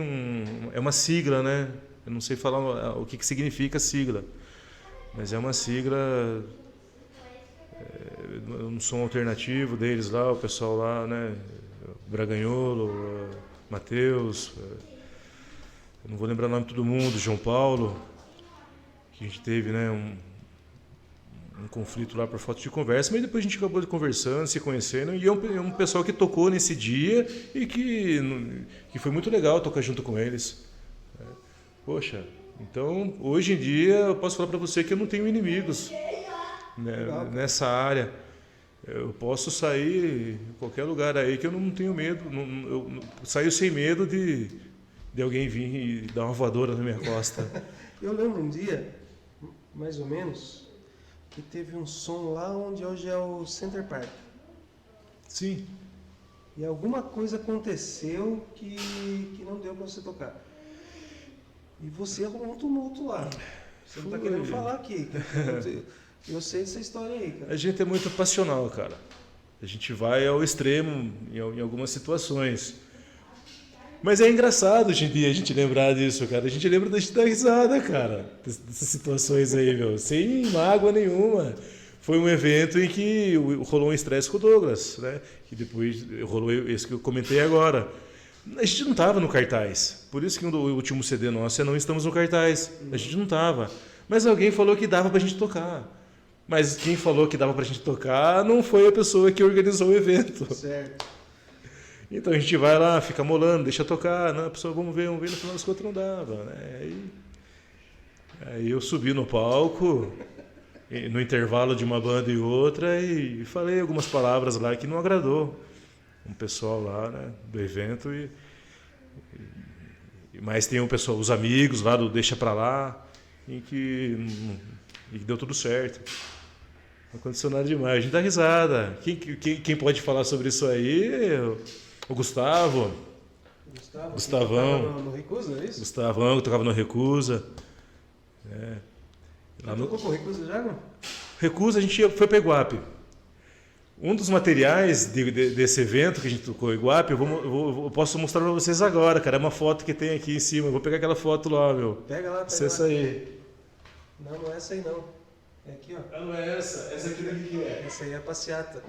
é uma sigla, né? Eu não sei falar o que significa a sigla, mas é uma sigla, um som alternativo deles lá, o pessoal lá, né? Braganholo, Matheus, eu não vou lembrar o nome de todo mundo, João Paulo, que a gente teve, né, um conflito lá por falta de conversa, mas depois a gente acabou conversando, se conhecendo, e é um pessoal que tocou nesse dia e que foi muito legal tocar junto com eles. Poxa, então hoje em dia eu posso falar para você que eu não tenho inimigos, né, nessa área. Eu posso sair em qualquer lugar aí que eu não tenho medo, eu saio sem medo de alguém vir e dar uma voadora na minha costa. Eu lembro um dia, mais ou menos, que teve um som lá onde hoje é o Center Park. Sim. E alguma coisa aconteceu que não deu para você tocar. E você arrumou um tumulto lá. Você não está querendo falar aqui. Eu sei dessa história aí, cara. A gente é muito passional, cara. A gente vai ao extremo em algumas situações. Mas é engraçado hoje em dia a gente lembrar disso, cara. A gente lembra da gente dar risada, cara. Dessas situações aí, meu. Sem mágoa nenhuma. Foi um evento em que rolou um estresse com o Douglas, né? Que depois rolou esse que eu comentei agora. A gente não estava no cartaz. Por isso que o último CD nosso é Não Estamos no Cartaz. A gente não estava. Mas alguém falou que dava pra gente tocar. Mas quem falou que dava pra gente tocar não foi a pessoa que organizou o evento. Certo. Então a gente vai lá, fica molando, deixa tocar, não, a pessoa, vamos ver, no final das contas não dava, né? Aí eu subi no palco, no intervalo de uma banda e outra, e falei algumas palavras lá que não agradou um pessoal lá, né, do evento, mas tem um pessoal, os amigos lá do Deixa Pra Lá, e que deu tudo certo. Não aconteceu nada demais, a gente dá risada. Quem pode falar sobre isso aí? O Gustavão. No Recusa, é isso? Gustavão, que tocava no Recusa. Lá no... Tocou com o Recusa já, não? Recusa, a gente foi para Iguape. Um dos materiais desse evento que a gente tocou em Iguape, eu posso mostrar para vocês agora, cara. É uma foto que tem aqui em cima. Eu vou pegar aquela foto lá, meu. Pega lá, pega essa lá. Aí. Não é essa aí, não. É aqui, ó. Ah, não é essa. Essa aqui daqui que é? Essa aí é a passeata.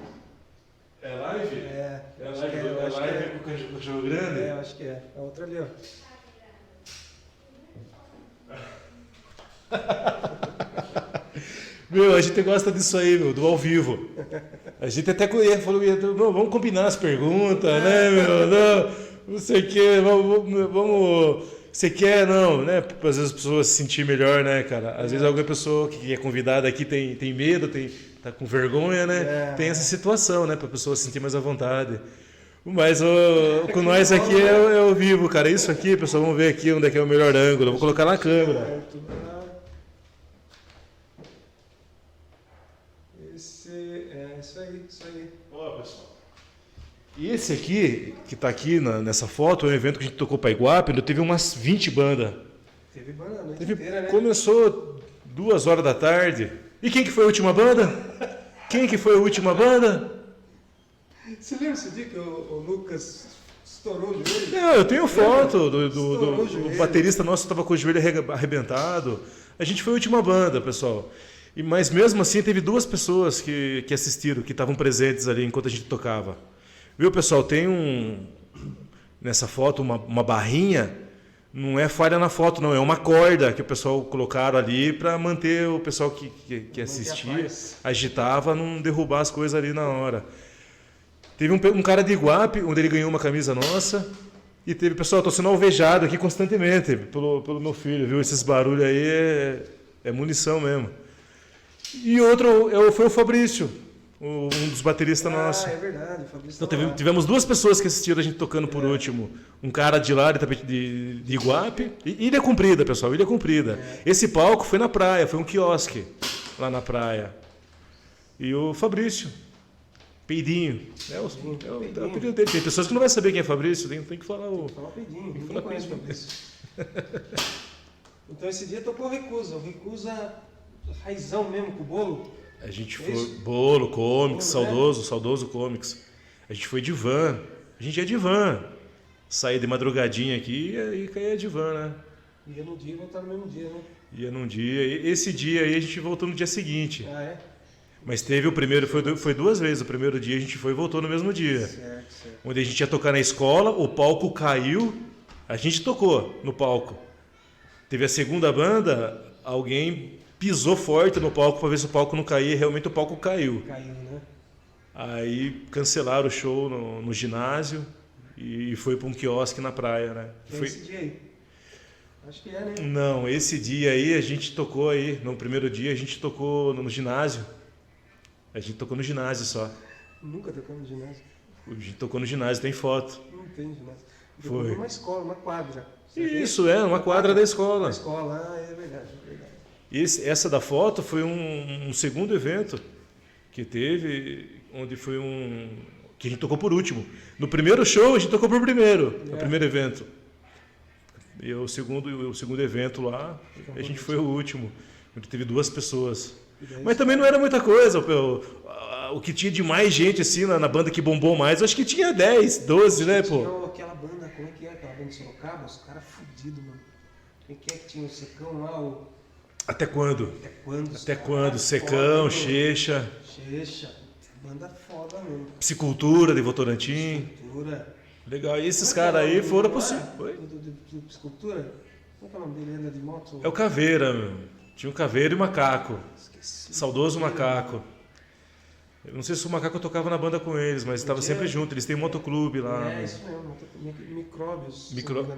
É live? É live com o cachorro grande? É, acho que é. A outra ali, ó. Meu, a gente gosta disso aí, meu, do ao vivo. A gente até falou, vamos combinar as perguntas, né, meu? Não sei o quê, vamos Você quer, não, né? Às vezes as pessoas se sentir melhor, né, cara? Às vezes alguma pessoa que é convidada aqui tem medo, tá com vergonha, né? Tem essa situação, né? Pra pessoa se sentir mais à vontade. Mas com nós aqui é ao vivo, cara. Isso aqui, pessoal, vamos ver aqui onde é que é o melhor ângulo. Eu vou colocar na câmera. Isso aí. Ó, pessoal. E esse aqui, que tá aqui nessa foto, é um evento que a gente tocou para Iguape, onde teve umas 20 bandas. Teve banda a noite inteira, né? Começou 2 horas da tarde. E quem que foi a última banda? Quem que foi a última banda? Você lembra esse dia que o Lucas estourou o joelho? Não, eu tenho foto do baterista nosso que estava com o joelho arrebentado. A gente foi a última banda, pessoal. Mas mesmo assim teve 2 pessoas que assistiram, que estavam presentes ali enquanto a gente tocava. Viu, pessoal? Tem nessa foto uma barrinha, não é falha na foto, não, é uma corda que o pessoal colocaram ali para manter o pessoal que assistia, agitava, não derrubar as coisas ali na hora. Teve um cara de Iguape, onde ele ganhou uma camisa nossa, e teve, pessoal, estou sendo alvejado aqui constantemente pelo meu filho, viu? Esses barulhos aí é munição mesmo. E outro foi o Fabrício, um dos bateristas nossos. É verdade, o Fabrício. Então, tivemos 2 pessoas que assistiram a gente tocando por último. Um cara de lá, de Iguape. Ilha Comprida, pessoal, Ilha Comprida. Esse palco foi na praia, foi um quiosque lá na praia. E o Fabrício, Peidinho. É o apelido dele. Tem pessoas que não vão saber quem é Fabrício, tem que falar o... Tem que falar o Peidinho, ninguém conhece o Fabrício. Então esse dia tocou o Recusa raizão mesmo com o bolo. A gente foi bolo, comics, saudoso comics. A gente foi de van. A gente ia de van. Saía de madrugadinha aqui e caía de van, né? Ia no dia e voltar no mesmo dia, né? Ia num dia. Esse dia aí a gente voltou no dia seguinte. Ah, é? Mas teve o primeiro, foi 2 vezes. O primeiro dia a gente foi e voltou no mesmo dia. Certo. Onde a gente ia tocar na escola, o palco caiu, a gente tocou no palco. Teve a segunda banda, alguém pisou forte no palco para ver se o palco não caía, e realmente o palco caiu. Caiu, né? Aí cancelaram o show no ginásio e foi para um quiosque na praia, né? Foi esse dia aí? Acho que é, né? Não, esse dia aí a gente tocou aí, no primeiro dia a gente tocou no ginásio. A gente tocou no ginásio só. Nunca tocou no ginásio? A gente tocou no ginásio, tem foto. Não tem ginásio. Foi. Uma escola, uma quadra. Isso, uma quadra da escola. Uma escola, é verdade. E essa da foto foi um segundo evento que teve, onde foi que a gente tocou por último. No primeiro show a gente tocou por primeiro, no primeiro evento. E o segundo evento lá, a gente foi o último, onde teve 2 pessoas. Mas também não era muita coisa. O que tinha de mais gente assim na banda que bombou mais, eu acho que tinha 10, 12, né, pô? Tinha aquela banda, como é que é? Aquela banda de Sorocaba, os caras fudidos, mano. Quem que é que tinha o Secão lá, Até quando? Até quando? Secão, Checha. Banda foda mesmo. Psicultura de Votorantim. Psicultura. Legal. E esses caras aí foram pro... Do Psicultura? Como é que é o nome dele? Anda de moto? É o Caveira, meu. Tinha um Caveira e o Macaco. Esqueci. Saudoso Macaco. Eu não sei se o Macaco tocava na banda com eles, mas estava sempre junto. Eles têm um motoclube lá. É, isso mesmo. Micróbios.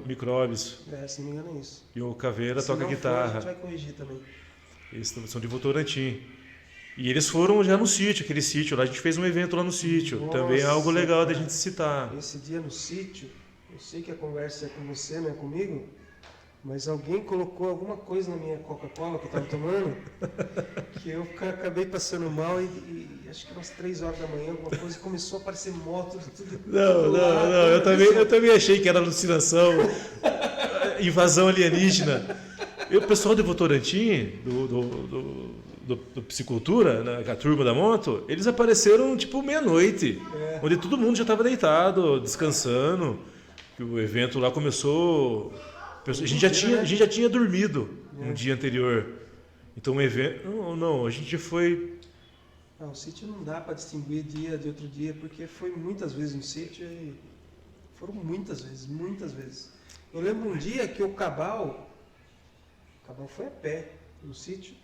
Micróbios. Se não me engano é isso. E o Caveira toca guitarra. A gente vai corrigir também. Eles são de Votorantim. E eles foram já no sítio, aquele sítio lá. A gente fez um evento lá no sítio. Nossa, também é algo legal da cara. gente citar. Esse dia no sítio, eu sei que a conversa é com você, não é comigo, mas alguém colocou alguma coisa na minha Coca-Cola que eu estava tomando, que eu acabei passando mal e acho que umas 3 horas da manhã, alguma coisa, começou a aparecer motos, tudo. Não. Eu também achei que era alucinação, invasão alienígena. E o pessoal de Votorantim, do Psicultura, né, a turma da moto, eles apareceram tipo meia-noite, onde todo mundo já estava deitado, descansando. Que o evento lá começou. A gente já tinha dormido no dia anterior. Então o evento. Não, a gente foi. O sítio não dá para distinguir dia de outro dia, porque foi muitas vezes no sítio e foram muitas vezes. Eu lembro um dia que o Cabal foi a pé no sítio.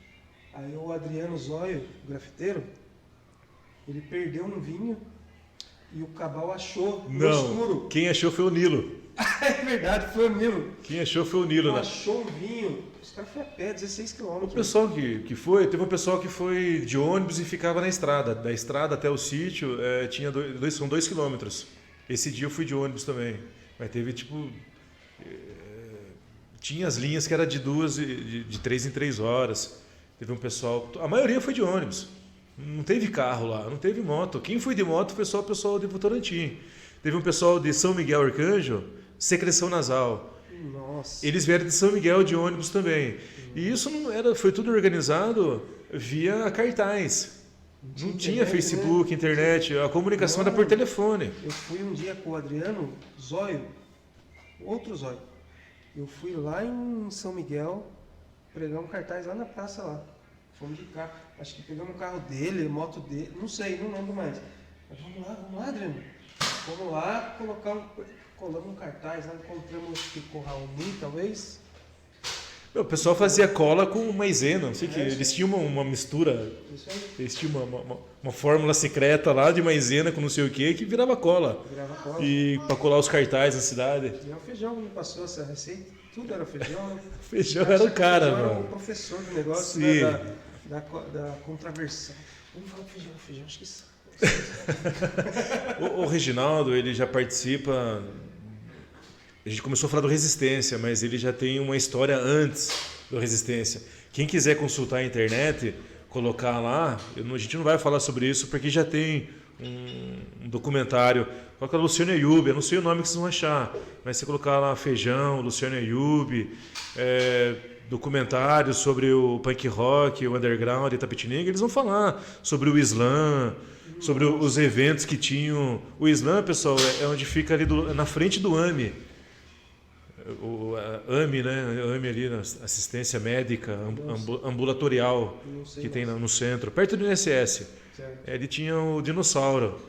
Aí o Adriano Zóio, o grafiteiro, ele perdeu um vinho e o Cabal achou no escuro. Quem achou foi o Nilo. É verdade, foi o Nilo. Quem achou foi o Nilo, né? Achou um vinho. Os caras foram a pé, 16 O quilômetros. pessoal que foi, teve um pessoal que foi de ônibus e ficava na estrada. Da estrada até o sítio tinha são 2 quilômetros. Esse dia eu fui de ônibus também. Mas teve tipo. Tinha as linhas que era de 3 em 3 horas. Teve um pessoal. A maioria foi de ônibus. Não teve carro lá, não teve moto. Quem foi de moto foi só o pessoal de Votorantim. Teve um pessoal de São Miguel Arcanjo, secreção nasal. Nossa. Eles vieram de São Miguel de ônibus também. E isso não era, foi tudo organizado via cartaz. Não tinha internet, Facebook, né? internet, a comunicação era por telefone. Eu fui um dia com o Adriano Zóio, outro Zóio. Eu fui lá em São Miguel, pregar um cartaz lá na praça lá. Fomos de carro. Acho que pegamos o carro dele, moto dele, não sei, não lembro mais. Mas vamos lá, Adriano. Vamos lá, colamos um cartaz lá, encontramos o Raoni, talvez. O pessoal fazia cola com maisena, não sei o que. Eles tinham uma mistura, Isso aí. eles tinham uma fórmula secreta lá de maisena com não sei o que virava cola. Virava cola. E para colar os cartazes na cidade. E é o feijão que me passou essa receita. Tudo era feijão. Feijão era o cara, feijão era mano. o professor do negócio, Sim. né, da contraversão. Vamos falar feijão, acho que isso. O Reginaldo, ele já participa. A gente começou a falar do Resistência, mas ele já tem uma história antes do Resistência. Quem quiser consultar a internet, colocar lá, a gente não vai falar sobre isso porque já tem um documentário. Coloca Luciano Ayub, eu não sei o nome que vocês vão achar, mas se colocar lá Feijão, Luciano Ayub, documentários sobre o punk rock, o underground de Itapetininga, eles vão falar sobre o Islã, sobre os eventos que tinham. O Islã, pessoal, é onde fica ali na frente do AME. O AME, né? AME ali, assistência médica ambulatorial que tem no centro, perto do INSS. Ele tinha o dinossauro.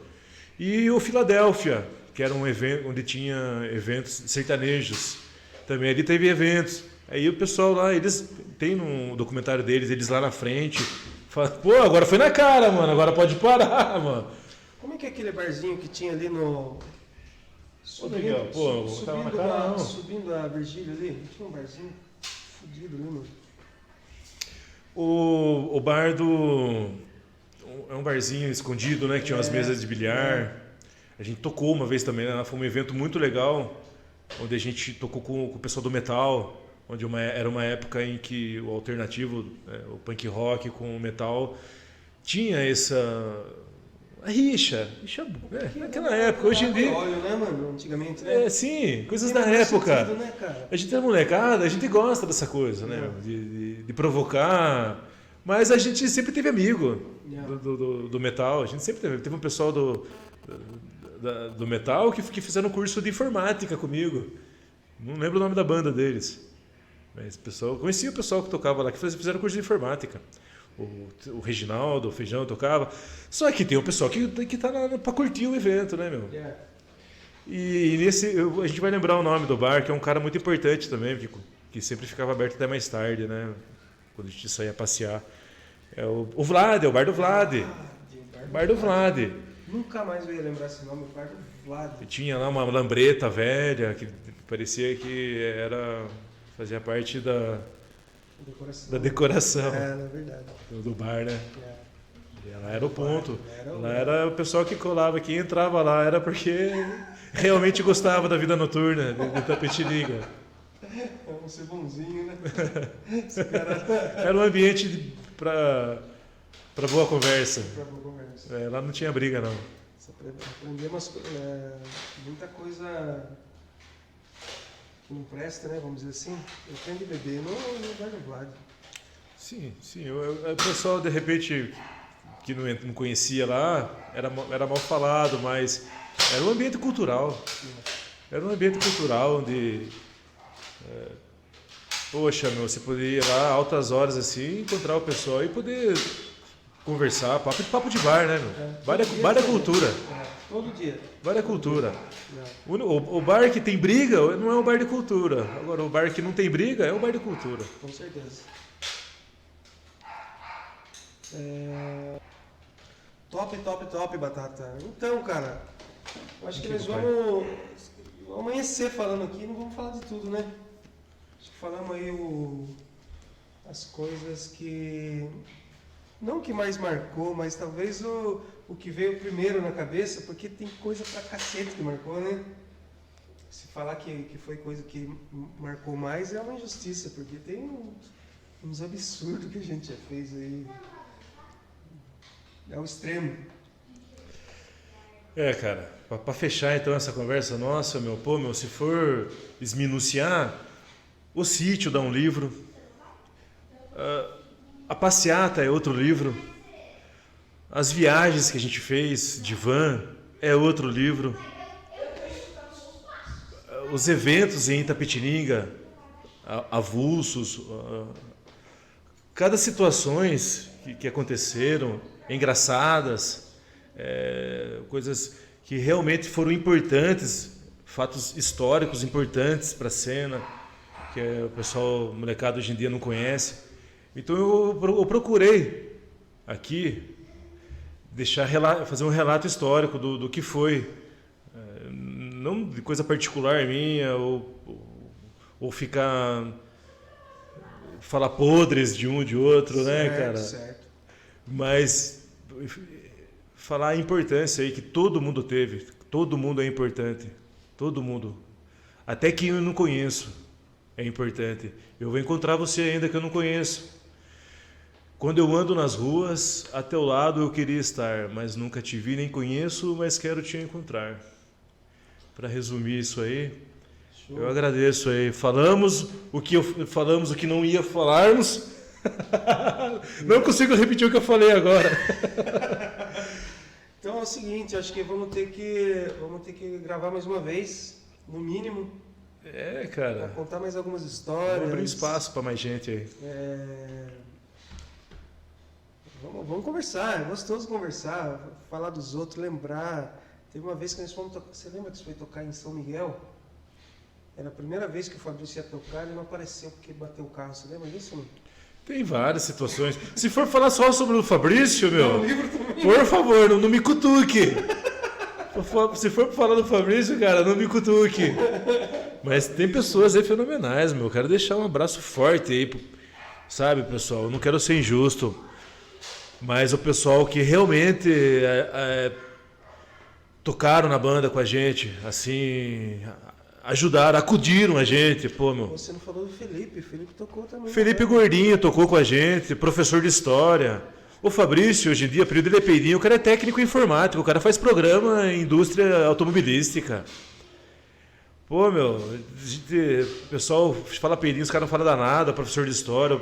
E o Filadélfia, que era um evento onde tinha eventos sertanejos. Também ali teve eventos. Aí o pessoal lá, eles tem no documentário deles, eles lá na frente, falam, pô, agora foi na cara, mano, agora pode parar, mano. Como é que é aquele barzinho que tinha ali no. Miguel, pô, tava na cara, não. Subindo a Virgília ali, tinha um barzinho fudido ali, mano. O bar do. É um barzinho escondido, né? Que tinha umas mesas de bilhar. A gente tocou uma vez também, né? Foi um evento muito legal, onde a gente tocou com o pessoal do metal, onde era uma época em que o alternativo, o punk rock com o metal, tinha essa. A rixa naquela época, hoje em dia. Óleo, né, mano? Antigamente, né? Sim, coisas da época. Sentido, né, cara? A gente é molecada, a gente gosta dessa coisa, né? De provocar. Mas a gente sempre teve amigo do metal. A gente sempre teve um pessoal do metal que fizeram curso de informática comigo. Não lembro o nome da banda deles. Mas conhecia o pessoal que tocava lá, que fizeram curso de informática. O Reginaldo, o Feijão tocava. Só que tem um pessoal que tá lá pra curtir o evento, né, meu? E a gente vai lembrar o nome do bar, que é um cara muito importante também, que sempre ficava aberto até mais tarde, né? Quando a gente saía passear. É o Vlad, é o bar do Vlad. Bar do Vlad. Nunca mais eu ia lembrar esse nome, o bar do Vlad. E tinha lá uma lambreta velha, que parecia que fazia parte da decoração É, na verdade. do bar, né? Ela era o ponto. Lá era o pessoal que colava, quem entrava lá era porque realmente gostava da vida noturna de Itapetininga. Vamos ser bonzinho, né? Esse cara... Era um ambiente para boa conversa. Pra boa conversa. Lá não tinha briga, não. Aprendemos muita coisa que não presta, né? Vamos dizer assim. Eu aprendi a beber no bar do Vlad. Sim. O pessoal, de repente, que não conhecia lá, era mal falado, mas era um ambiente cultural. Era um ambiente cultural onde... Poxa, você poderia ir lá altas horas assim, encontrar o pessoal e poder conversar, papo de bar, né, meu? Bar é cultura. Todo dia. Bar é cultura. O bar que tem briga não é um bar de cultura. Agora, o bar que não tem briga é um bar de cultura. Com certeza. Top, Batata. Então, cara, eu acho que nós vamos... vamos amanhecer falando aqui, não vamos falar de tudo, né? Acho que falamos aí as coisas que... Não que mais marcou, mas talvez o que veio primeiro na cabeça, porque tem coisa pra cacete que marcou, né? Se falar que foi coisa que marcou mais é uma injustiça, porque tem uns absurdos que a gente já fez aí. É o extremo. Cara, para fechar então essa conversa nossa, se for esminuciar, o sítio dá um livro, a passeata é outro livro, as viagens que a gente fez de van é outro livro, os eventos em Itapetininga, avulsos, cada situações que aconteceram, engraçadas, coisas que realmente foram importantes, fatos históricos importantes para a cena, que o pessoal, molecado hoje em dia não conhece. Então eu procurei aqui fazer um relato histórico do que foi, não de coisa particular minha ou falar podres de um de outro, certo, né, cara? Certo. Mas falar a importância aí que todo mundo teve, todo mundo é importante, todo mundo, até quem eu não conheço é importante. Eu vou encontrar você ainda que eu não conheço. Quando eu ando nas ruas, a teu lado eu queria estar, mas nunca te vi nem conheço, mas quero te encontrar. Para resumir isso aí, show. Eu agradeço aí. Falamos o que não ia falarmos. Não consigo repetir o que eu falei agora. Então é o seguinte, acho que vamos ter que gravar mais uma vez, no mínimo. Cara. Pra contar mais algumas histórias. Vamos abrir espaço para mais gente aí. Vamos conversar, é gostoso conversar, falar dos outros, lembrar. Teve uma vez que nós fomos tocar, você lembra que você foi tocar em São Miguel? Era a primeira vez que o Fabrício ia tocar e não apareceu porque bateu o carro, você lembra disso? Não? Tem várias situações. Se for falar só sobre o Fabrício, Não, o livro também. Por favor, não me cutuque. Se for falar do Fabrício, cara, não me cutuque. Mas tem pessoas aí fenomenais, meu. Eu quero deixar um abraço forte aí, sabe, pessoal? Eu não quero ser injusto. Mas o pessoal que realmente tocaram na banda com a gente, assim, ajudaram, acudiram a gente, pô, meu. Você não falou do Felipe, o Felipe tocou também. Felipe Gordinho tocou com a gente, professor de história. O Fabrício, hoje em dia, o período dele é peidinho, o cara é técnico informático, o cara faz programa em indústria automobilística. Pô, meu, o pessoal fala peidinho, os caras não falam danada, professor de história.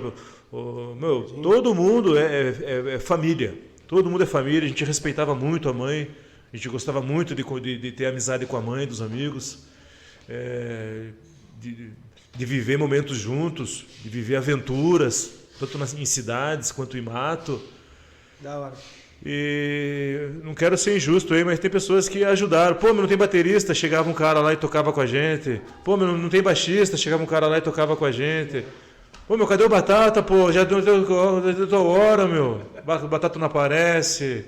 Todo mundo é família. Todo mundo é família. A gente respeitava muito a mãe. A gente gostava muito de ter amizade com a mãe, dos amigos. De viver momentos juntos. De viver aventuras. Tanto em cidades quanto em mato. Da hora. E não quero ser injusto aí, mas tem pessoas que ajudaram. Pô, mas não tem baterista, chegava um cara lá e tocava com a gente. Pô, mas não tem baixista, chegava um cara lá e tocava com a gente. Pô, meu, cadê o Batata, pô? Já deu hora, meu. Batata não aparece.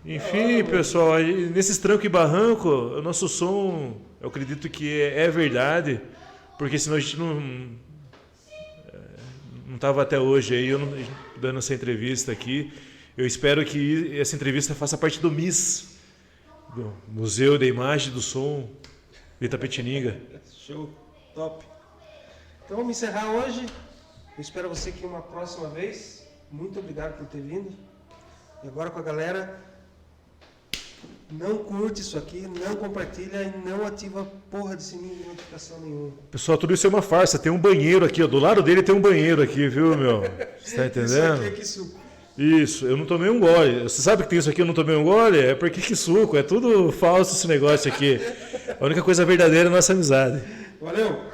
Enfim, pessoal, nesses trancos e barranco, o nosso som, eu acredito que é verdade, porque senão a gente não estava até hoje aí, dando essa entrevista aqui. Eu espero que essa entrevista faça parte do MIS, do Museu da Imagem e do Som de Itapetininga. Show, top. Então vamos encerrar hoje. Eu espero você aqui uma próxima vez. Muito obrigado por ter vindo. E agora com a galera, não curte isso aqui, não compartilha e não ativa porra de sininho de notificação nenhuma. Pessoal, tudo isso é uma farsa. Tem um banheiro aqui, ó. Do lado dele tem um banheiro aqui, viu, meu? Você tá entendendo? Isso aqui é que suco. Isso, eu não tomei um gole. Você sabe que tem isso aqui, eu não tomei um gole? É porque que suco, é tudo falso esse negócio aqui. A única coisa verdadeira é a nossa amizade. Valeu!